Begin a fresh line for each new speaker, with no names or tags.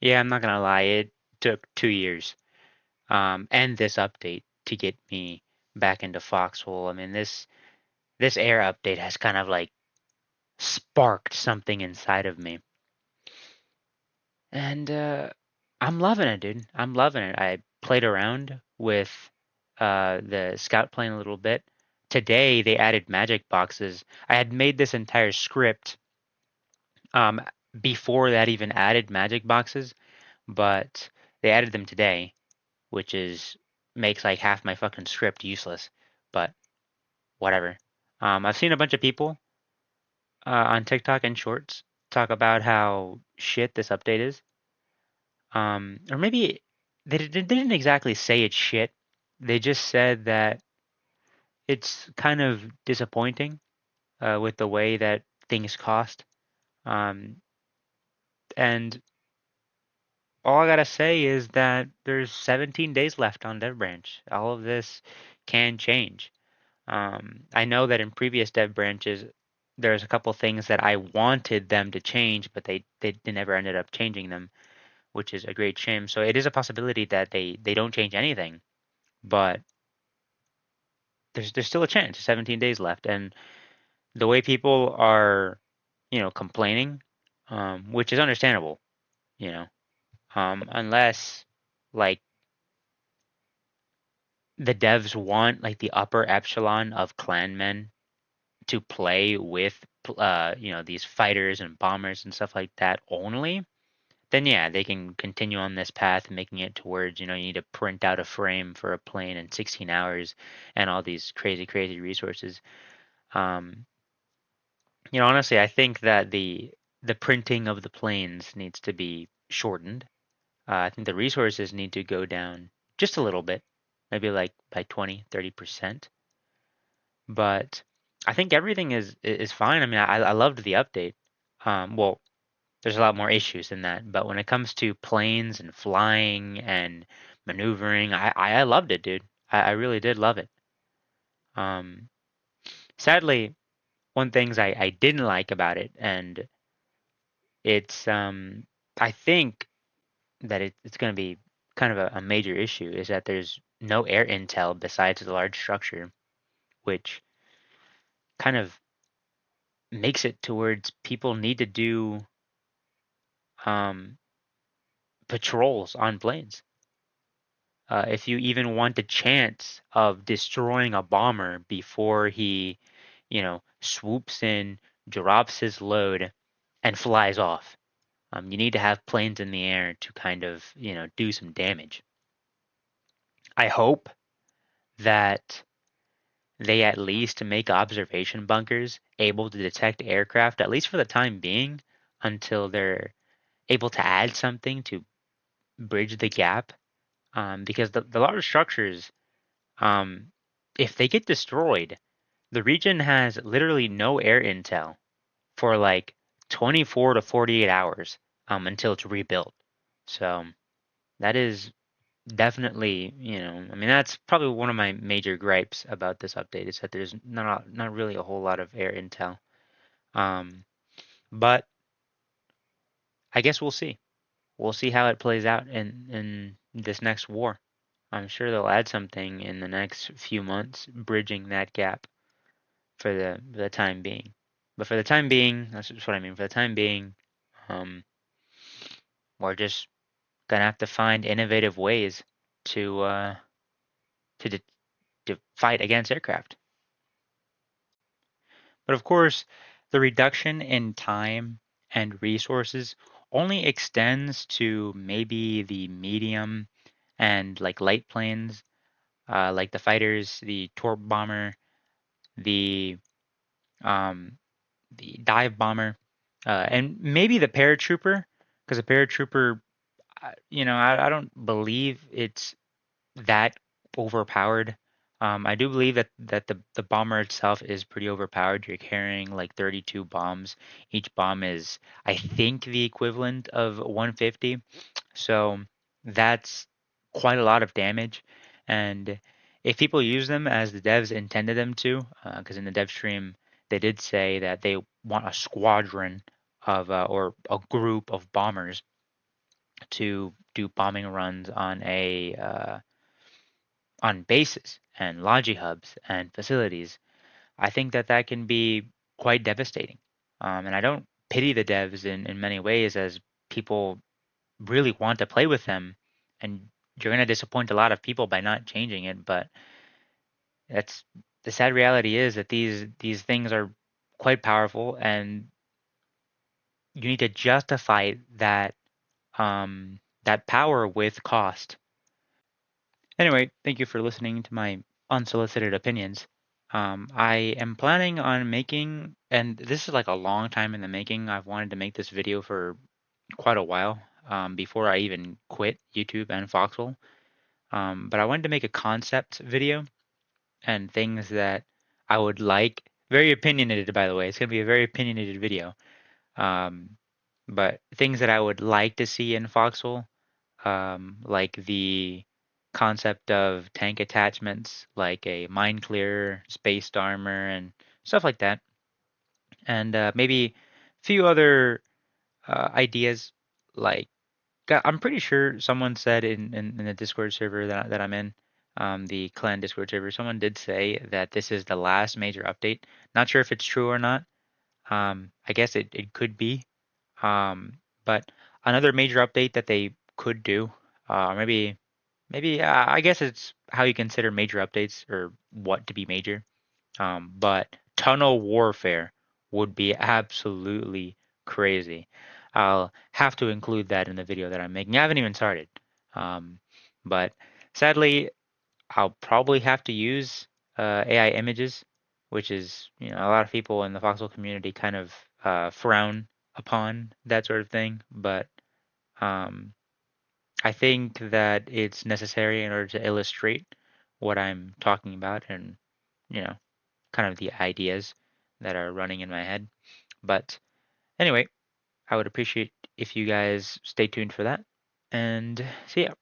Yeah, I'm not gonna lie, it took 2 years, and this update to get me back into Foxhole. I mean, this Air update has kind of like sparked something inside of me, and I'm loving it, dude. I'm loving it. I played around with the scout plane a little bit. Today they added magic boxes. I had made this entire script um, before that even added magic boxes, but they added them today, which is makes like half my fucking script useless. But whatever. I've seen a bunch of people on TikTok and Shorts talk about how shit this update is. Or maybe they didn't exactly say it's shit. They just said that it's kind of disappointing with the way that things cost. Um, and all I gotta say is that there's 17 days left on Dev Branch. All of this can change. I know that in previous dev branches, there's a couple things that I wanted them to change, but they never ended up changing them, which is a great shame. So it is a possibility that they don't change anything, but there's still a chance. 17 days left, and the way people are, complaining, which is understandable, you know, unless like the devs want like the upper echelon of clanmen to play with these fighters and bombers and stuff like that only, then yeah, they can continue on this path, making it towards, you need to print out a frame for a plane in 16 hours and all these crazy, crazy resources. Um, Honestly, I think that the printing of the planes needs to be shortened. I think the resources need to go down just a little bit, maybe like by 20, 30%. But I think everything is fine. I mean, I loved the update. Well, there's a lot more issues than that, but when it comes to planes and flying and maneuvering, I loved it, dude. I really did love it. Um, Sadly, one things I didn't like about it, and it's I think that it's going to be kind of a major issue, is that there's no air intel besides the large structure, which kind of makes it towards people need to do um, patrols on planes. If you even want the chance of destroying a bomber before he, swoops in, drops his load, and flies off, you need to have planes in the air to kind of, do some damage. I hope that they at least make observation bunkers able to detect aircraft, at least for the time being, until they're able to add something to bridge the gap. Because the large structures, um, if they get destroyed, the region has literally no air intel for like 24 to 48 hours until it's rebuilt. So that is definitely, I mean, that's probably one of my major gripes about this update, is that there's not really a whole lot of air intel. Um, but I guess we'll see. We'll see how it plays out in this next war. I'm sure they'll add something in the next few months, bridging that gap for the time being. But for the time being, that's just what I mean. For the time being, um, we're just gonna have to find innovative ways to to de- to fight against aircraft. But of course, the reduction in time and resources only extends to maybe the medium and like light planes, like the fighters, the torp bomber, the um, the dive bomber, and maybe the paratrooper, because the paratrooper, I don't believe it's that overpowered. I do believe that the bomber itself is pretty overpowered. You're carrying like 32 bombs. Each bomb is, I think, the equivalent of 150. So that's quite a lot of damage. And if people use them as the devs intended them to, because in the dev stream they did say that they want a squadron of or a group of bombers, to do bombing runs on bases and logi hubs and facilities, I think that that can be quite devastating. And I don't pity the devs in many ways, as people really want to play with them, and you're going to disappoint a lot of people by not changing it. But that's the sad reality is that these things are quite powerful, and you need to justify that power with cost. Anyway, thank you for listening to my unsolicited opinions. I am planning on making, and this is like a long time in the making. I've wanted to make this video for quite a while, before I even quit YouTube and Foxhole. But I wanted to make a concept video and things that I would like. Very opinionated, by the way. It's going to be a very opinionated video. Um, but things that I would like to see in Foxhole, like the concept of tank attachments, like a mine clearer, spaced armor, and stuff like that. And maybe a few other ideas. Like, I'm pretty sure someone said in the Discord server that I'm in, the clan Discord server, someone did say that this is the last major update. Not sure if it's true or not. I guess it could be. But another major update that they could do, maybe I guess it's how you consider major updates or what to be major. But tunnel warfare would be absolutely crazy. I'll have to include that in the video that I'm making. I haven't even started. Um, but sadly, I'll probably have to use AI images, which is, a lot of people in the Foxhole community kind of frown upon that sort of thing. But um, I think that it's necessary in order to illustrate what I'm talking about, and, you know, kind of the ideas that are running in my head. But anyway, I would appreciate if you guys stay tuned for that, and see ya.